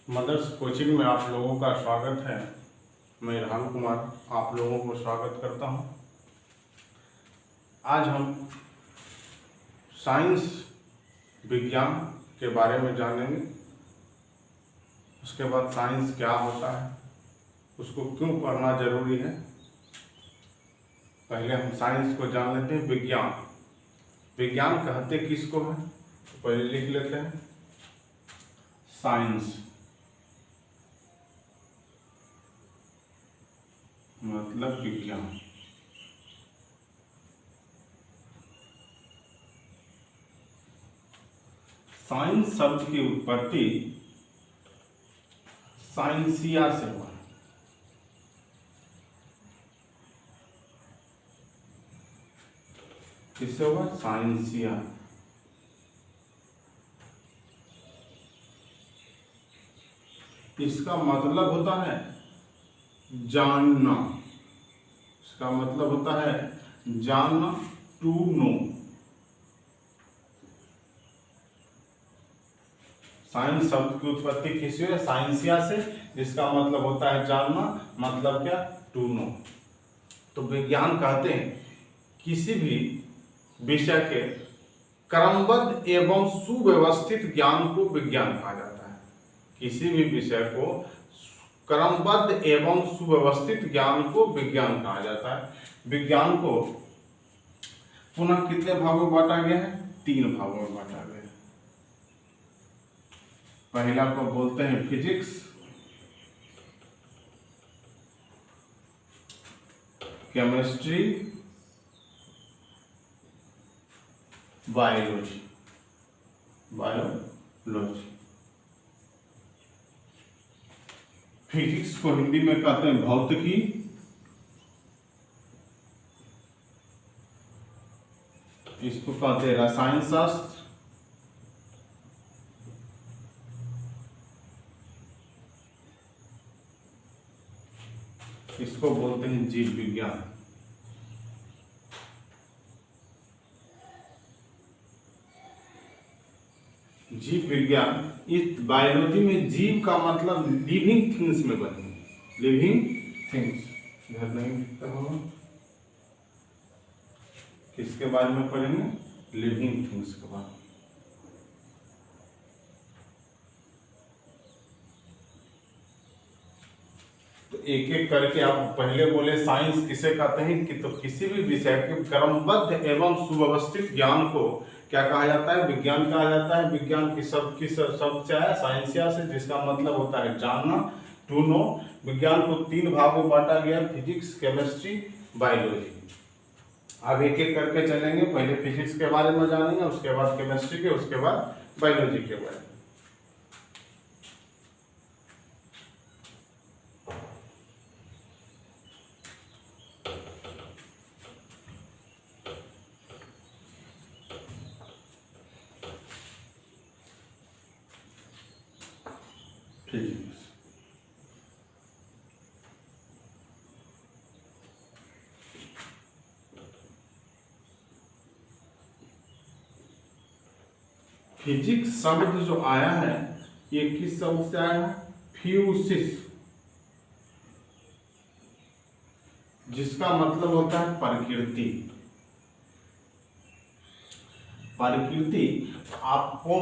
Mother's coaching में आप लोगों का स्वागत है। मैं राहुल कुमार आप लोगों को स्वागत करता हूं। आज हम साइंस विज्ञान के बारे में जानेंगे। उसके बाद साइंस क्या होता है, उसको क्यों पढ़ना जरूरी है। पहले हम साइंस को जान लेते हैं। विज्ञान कहते किसको है, तो पहले लिख लेते हैं। साइंस मतलब विज्ञान। साइंस शब्द की उत्पत्ति साइंसिया से हुआ। किससे हुआ? साइंसिया। इसका मतलब होता है जानना। इसका मतलब होता है जानना, टू नो। साइंस शब्द की उत्पत्ति किससे है? साइंसिया से, जिसका मतलब होता है जानना, मतलब क्या? To know. तो विज्ञान कहते हैं किसी भी विषय के क्रमबद्ध एवं सुव्यवस्थित ज्ञान को विज्ञान कहा जाता है। किसी भी विषय को क्रमबद्ध एवं सुव्यवस्थित ज्ञान को विज्ञान कहा जाता है। विज्ञान को पुनः कितने भागों में बांटा गया है? 3 भागों में बांटा गया है। पहला को बोलते हैं फिजिक्स, केमिस्ट्री, बायोलॉजी। फिजिक्स को हिंदी में कहते हैं भौतिकी, इसको कहते हैं रसायन शास्त्र, इसको बोलते हैं जीव विज्ञान। जीव विज्ञान, इस बायोलॉजी में जीव का मतलब लिविंग थिंग्स में बने। लिविंग थिंग्स इधर नहीं लिखता होगा। किसके बारे में पढ़ेंगे? लिविंग थिंग्स के बारे में। तो एक एक करके आप पहले बोले साइंस किसे कहते हैं कि तो किसी भी विषय के क्रमबद्ध एवं सुव्यवस्थित ज्ञान को क्या कहा जाता है? विज्ञान कहा जाता है। विज्ञान की शब्द से आया साइंसिया से, जिसका मतलब होता है जानना, टू नो। विज्ञान को 3 भागों में बांटा गया, फिजिक्स, केमिस्ट्री, बायोलॉजी। अब एक एक करके चलेंगे। पहले फिजिक्स के बारे में जानेंगे, उसके बाद केमिस्ट्री के, उसके बाद बायोलॉजी के बारे में। फिजिक्स फिजिक्स शब्द जो आया है, ये किस शब्द से आया है? फ्यूसिस, जिसका मतलब होता है प्रकृति। प्रकृति आपको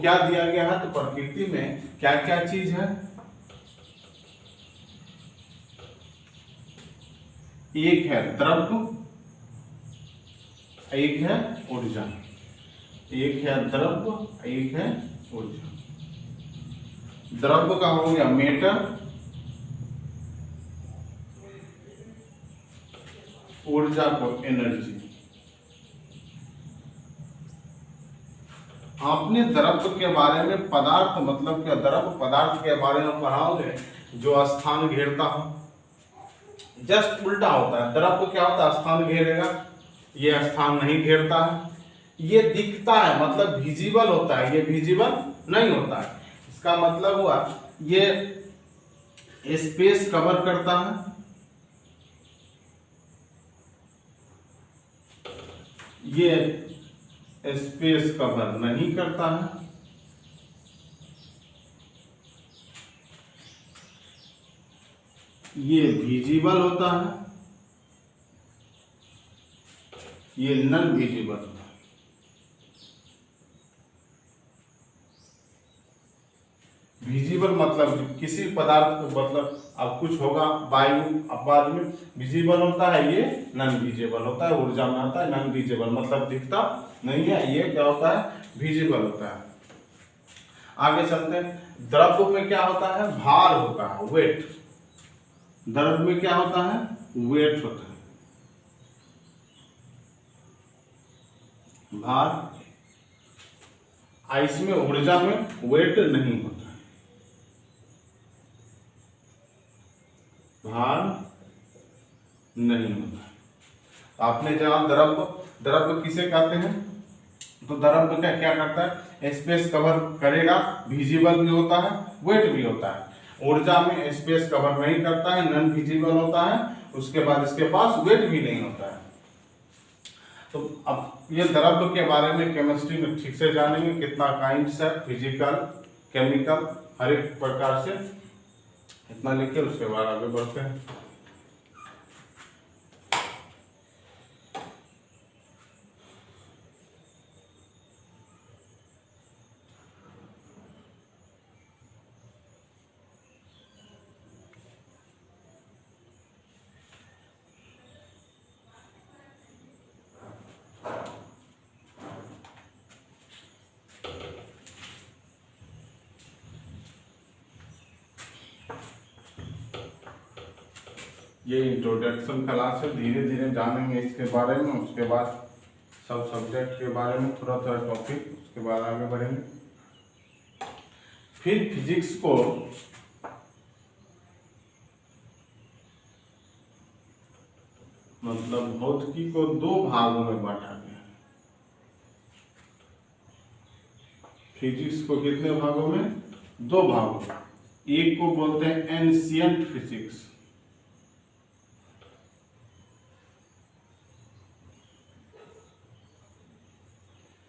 क्या दिया गया है? तो प्रकृति में क्या क्या चीज है? एक है द्रव्य, एक है ऊर्जा। एक है द्रव्य, एक है ऊर्जा। द्रव्य का हो गया मेटर, ऊर्जा को एनर्जी। आपने द्रव्य के बारे में पदार्थ मतलब क्या? द्रव्य पदार्थ के बारे में पढ़ाओगे जो स्थान घेरता हो। जस्ट उल्टा होता है। द्रव्य क्या होता है? स्थान घेरेगा, ये स्थान नहीं घेरता है। ये दिखता है मतलब विजिबल होता है, ये विजिबल नहीं होता है। इसका मतलब हुआ ये स्पेस कवर करता है, ये स्पेस कवर नहीं करता है। ये विजिबल होता है, ये नॉन विजिबल होता है। विजिबल मतलब किसी पदार्थ को, मतलब अब कुछ होगा वायु, अब बाद में विजिबल होता है, ये नॉन विजिबल होता है, ऊर्जा में आता है नॉन विजिबल मतलब दिखता नहीं है, ये क्या होता है, विजिबल होता है। आगे चलते हैं। द्रव्य में क्या होता है, भार होता है, वेट। द्रव्य में क्या होता है, वेट होता है, भार। इसमें ऊर्जा में वेट नहीं होता है, भार नहीं होता है। आपने जहां द्रव्य, द्रव्य किसे कहते हैं, तो द्रव्य का क्या करता है, स्पेस कवर करेगा, विजिबल भी होता है, वेट भी होता है। ऊर्जा में स्पेस कवर नहीं करता है, नॉन विजिबल होता है, उसके बाद इसके पास वेट भी नहीं होता है। तो अब ये द्रव्य के बारे में केमिस्ट्री में ठीक से जानेंगे, कितना काइंड्स है, फिजिकल, केमिकल, हर एक प्रकार से इतना लेकर उसके बाद आगे बढ़ते हैं। ये इंट्रोडक्शन क्लास है, धीरे धीरे जानेंगे इसके बारे में, उसके बाद सब सब्जेक्ट के बारे में थोड़ा थोड़ा टॉपिक, उसके बाद आगे बढ़ेंगे। फिर फिजिक्स को मतलब भौतिकी को दो भागों में बांटा गया है। फिजिक्स को कितने भागों में, दो भागों में। एक को बोलते हैं एंशिएंट फिजिक्स,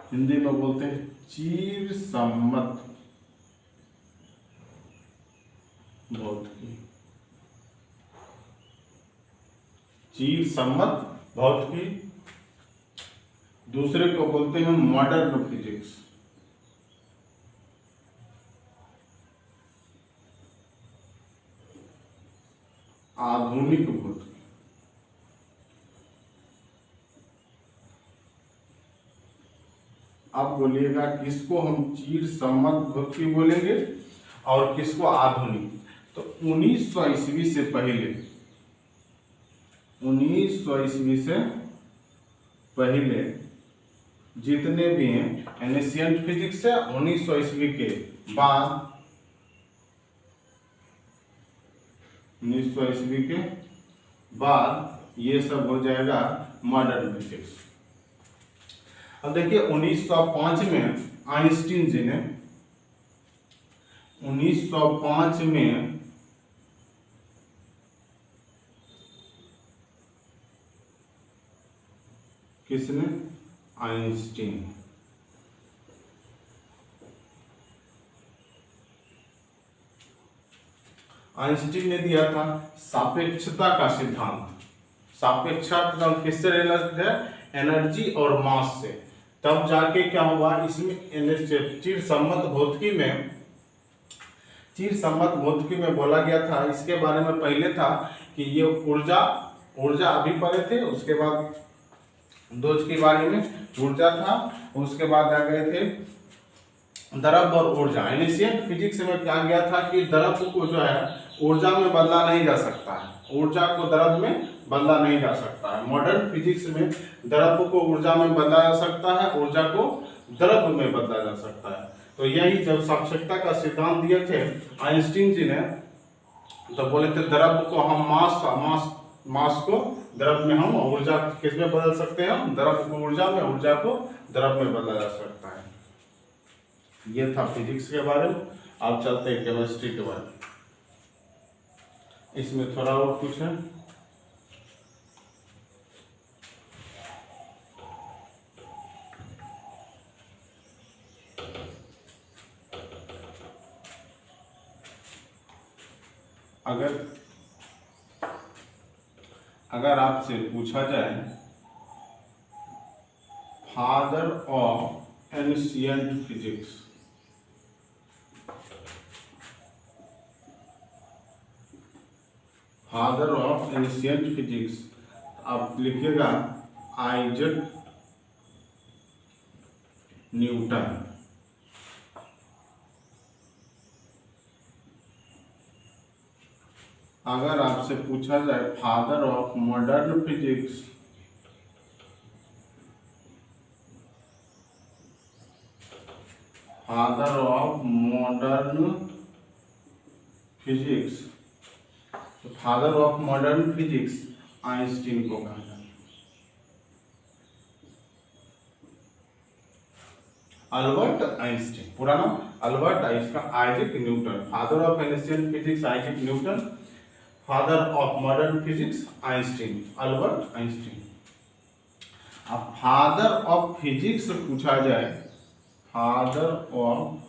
हिंदी में बोलते हैं चिर सम्मत भौतिकी, चिर सम्मत भौतिकी। दूसरे को बोलते हैं मॉडर्न फिजिक्स, आधुनिक भौतिकी। अब बोलिएगा किसको हम चिर सम्मत भौतिकी बोलेंगे और किसको आधुनिक। तो 1900 ईस्वी से पहले, 1900 ईस्वी से पहले जितने भी हैं एंशिएंट फिजिक्स है, 1900 ईस्वी के बाद, 1900 ईस्वी के बाद ये सब हो जाएगा मॉडर्न फिजिक्स। अब देखिए 1905 में आइंस्टीन जी ने, 1905 में किसने, आइंस्टीन। आइंस्टीन ने दिया था सापेक्षता का सिद्धांत। सापेक्षता किससे रिलेटेड है, एनर्जी और मास से। तब जाके क्या हुआ, इसमें चिर सम्मत भौतिकी में, चिर सम्मत भौतिकी में बोला गया था, इसके बारे में पहले था कि ये ऊर्जा, ऊर्जा अभी पढ़े थे, उसके बाद दोज के बारे में ऊर्जा था, उसके बाद आ गए थे द्रव्य और ऊर्जा। एंशिएंट फिजिक्स में क्या गया था कि द्रव्य को जो है ऊर्जा में बदला नहीं जा सकता है, ऊर्जा को द्रव्य में बदला नहीं जा सकता है। मॉडर्न फिजिक्स में द्रव्य को ऊर्जा में बदला जा सकता है, ऊर्जा को द्रव्य में बदला जा सकता है। तो यही जब सापेक्षता का सिद्धांत दिए थे आइंस्टीन जी ने, तो बोले थे द्रव्य को हम मास को द्रव्य में, हम ऊर्जा किस में बदल सकते हैं, हम द्रव्य को ऊर्जा में, ऊर्जा को द्रव्य में बदला जा सकता है। ये था फिजिक्स के बारे में। अब चलते हैं केमिस्ट्री के बारे में। इसमें थोड़ा और कुछ है। अगर अगर आपसे पूछा जाए father of ancient physics, father of ancient physics, आप लिखिएगा आइजैक न्यूटन। अगर आपसे पूछा जाए father of modern physics, father of modern physics, तो father of modern physics Einstein को कहा जाता है। अल्बर्ट आइंस्टीन, पूरा नाम Albert Einstein, Isaac Newton, father of ancient physics Isaac Newton, father of modern physics Einstein, Albert Einstein. अब father of physics पूछा जाए, फादर ऑफ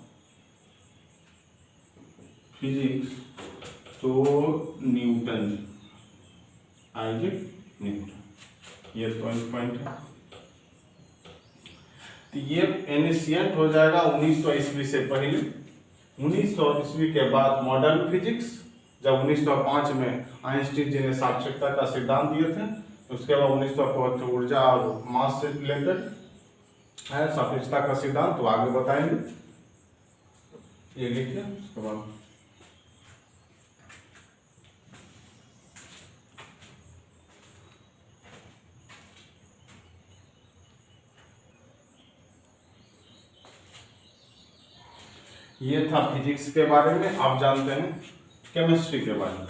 फिजिक्स, तो न्यूटन, आइजैक न्यूटन। ये पॉइंट है। तो ये एनिशिएंट हो जाएगा 1900 ईस्वी से पहले। 1900 ईस्वी के बाद मॉडर्न फिजिक्स, जब 1905 में आइंस्टीन जी ने सापेक्षता का सिद्धांत दिए थे, उसके बाद 1905 ऊर्जा और मास से रिलेटेड है सापेक्षता का सिद्धांत, तो आगे बताएंगे। ये लिखिए उसके बाद ये था फिजिक्स के बारे में। आप जानते हैं केमिस्ट्री के बारे में।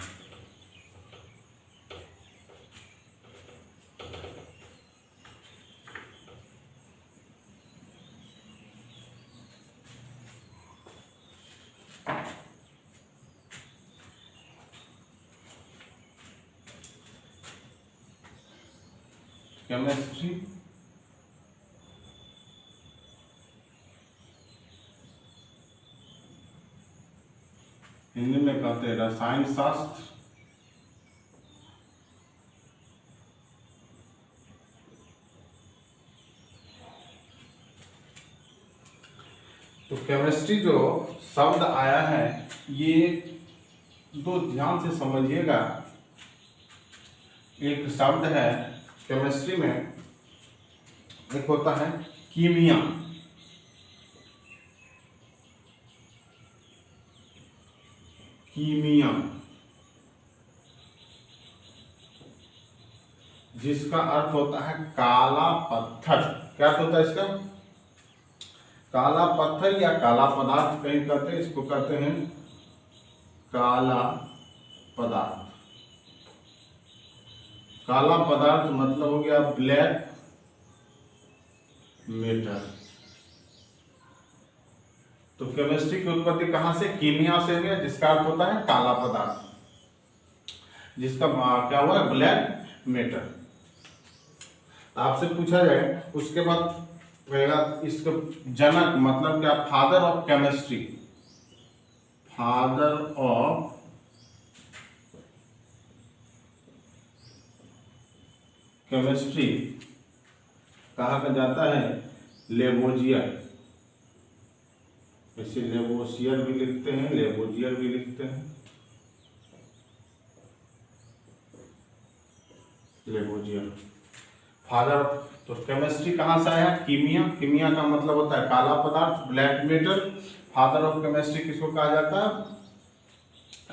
केमिस्ट्री हिंदी में कहते हैं रसायन शास्त्र। तो केमिस्ट्री जो शब्द आया है, ये दो ध्यान से समझिएगा। एक शब्द है केमिस्ट्री में, एक होता है कीमिया। कीमिया जिसका अर्थ होता है काला पत्थर। क्या अर्थ होता है इसका? काला पत्थर या काला पदार्थ कहीं कहते हैं, इसको कहते हैं काला पदार्थ। काला पदार्थ मतलब हो गया ब्लैक मेटर। तो केमिस्ट्री की उत्पत्ति कहां से? कीमिया से हुई, जिसका अर्थ होता है काला पदार्थ, जिसका क्या हुआ? Black matter. आपसे पूछा जाए उसके बाद रहेगा इसका जनक मतलब क्या? Father of chemistry. Father of chemistry कहा जाता है लेबोजियर। इसे लेबोसियर भी लिखते हैं, लेबोजियर भी लिखते हैं, लेबोजियर। फादर तो केमिस्ट्री कहाँ से आया? कीमिया। कीमिया का मतलब होता है काला पदार्थ, black matter. Father of chemistry किसको कहा जाता है?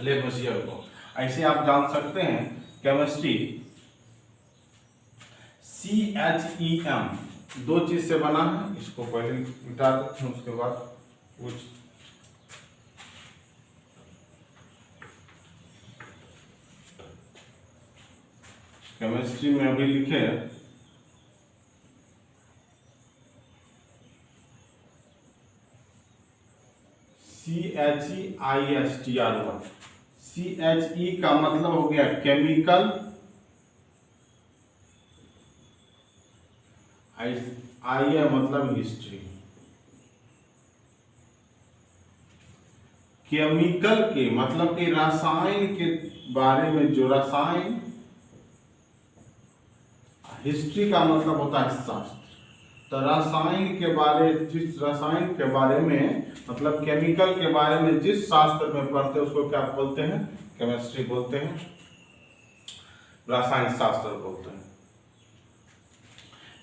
लेबोसियर को। ऐसे आप जान सकते हैं केमिस्ट्री CHEM दो चीज से बना है। इसको पहले मिटा देते हैं, उसके बाद कुछ केमिस्ट्री में अभी लिखे CHEISTR। CHE का मतलब हो गया केमिकल, आई है मतलब हिस्ट्री। केमिकल के मतलब कि रसायन के बारे में, जो रसायन हिस्ट्री का मतलब होता है शास्त्र। तो रसायन के बारे, जिस रसायन के बारे में मतलब केमिकल के बारे में जिस शास्त्र में पढ़ते हैं उसको क्या बोलते हैं? केमिस्ट्री बोलते हैं, रसायन शास्त्र बोलते हैं।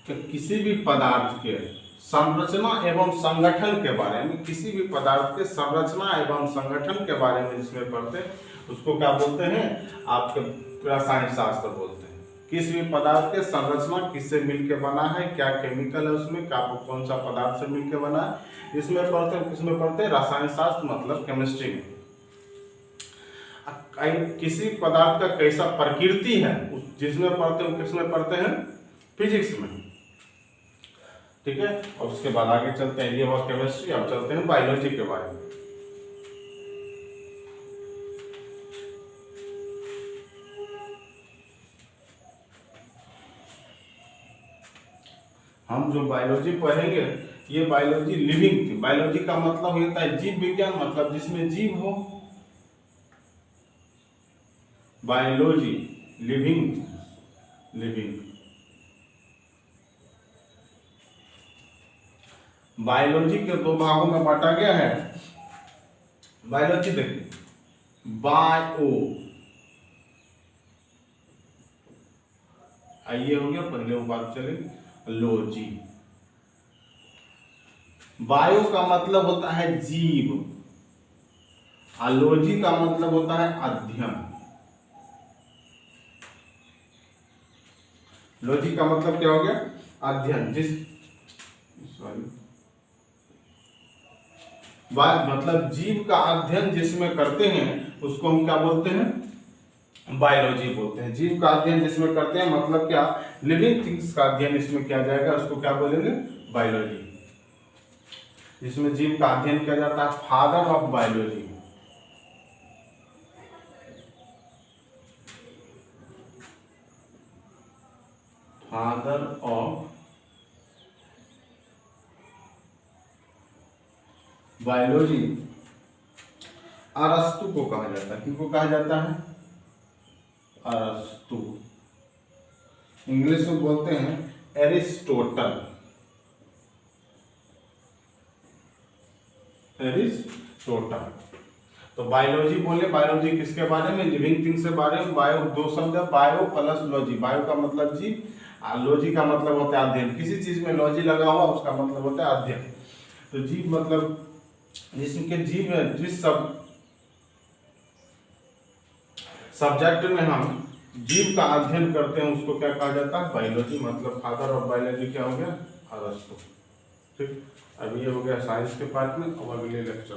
कि किसी भी पदार्थ के संरचना एवं संगठन के बारे में, किसी भी पदार्थ के संरचना एवं संगठन के बारे में जिसमें पढ़ते हैं उसको क्या बोलते हैं? आपके रसायन शास्त्र बोलते हैं। किसी भी पदार्थ के संरचना किससे मिलकर बना है, क्या केमिकल है उसमें, क्या कौन सा पदार्थ से मिलकर बना है, इसमें पढ़ते हैं। किसमें पढ़ते हैं? रसायन शास्त्र मतलब केमिस्ट्री में। किसी पदार्थ का कैसा प्रकृति है जिसमें पढ़ते हैं, किसमें पढ़ते हैं? फिजिक्स में। ठीक है, और उसके बाद आगे चलते हैं। ये हुआ केमिस्ट्री। अब चलते हैं बायोलॉजी के बारे में। हम जो बायोलॉजी पढ़ेंगे ये बायोलॉजी लिविंग थी। बायोलॉजी का मतलब होता है जीव विज्ञान, मतलब जिसमें जीव हो। Biology living, living. बायोलॉजी के दो भागों में बांटा गया है। बायोलॉजी देखिए, बायो, आइए हो गया, पहले वो बात चले लॉजी। बायो का मतलब होता है जीव, लॉजी का मतलब होता है अध्ययन। लॉजी का मतलब क्या हो गया? अध्ययन। मतलब जीव का अध्ययन जिसमें करते हैं उसको हम क्या बोलते हैं? बायोलॉजी बोलते हैं। जीव का अध्ययन जिसमें करते हैं मतलब क्या? लिविंग थिंग्स का अध्ययन इसमें किया जाएगा, उसको क्या बोलेंगे? बायोलॉजी। जिसमें जीव का अध्ययन किया जाता है, father of biology. Father of biology अरस्तु को कहा जाता है। किसको कहा जाता है? अरस्तु। इंग्लिश में बोलते हैं एरिस्टोटल। एरिस्टोटल। तो बायोलॉजी बोले, बायोलॉजी किसके बारे में? लिविंग थिंग्स के बारे में। बायो दो शब्द है, बायो प्लस लॉजी। बायो का मतलब जीव, लॉजी का मतलब होता है अध्ययन। किसी चीज में लॉजी लगा हुआ उसका मतलब होता है अध्ययन। तो जीव मतलब जिसके जीव है, जिस सब्जेक्ट में हम जीव का अध्ययन करते हैं उसको क्या कहा जाता है? बायोलॉजी। मतलब फादर ऑफ बायोलॉजी क्या हो गया? अरस्तु। ठीक, अब ये हो गया साइंस के पार्ट में। अब अगले लेक्चर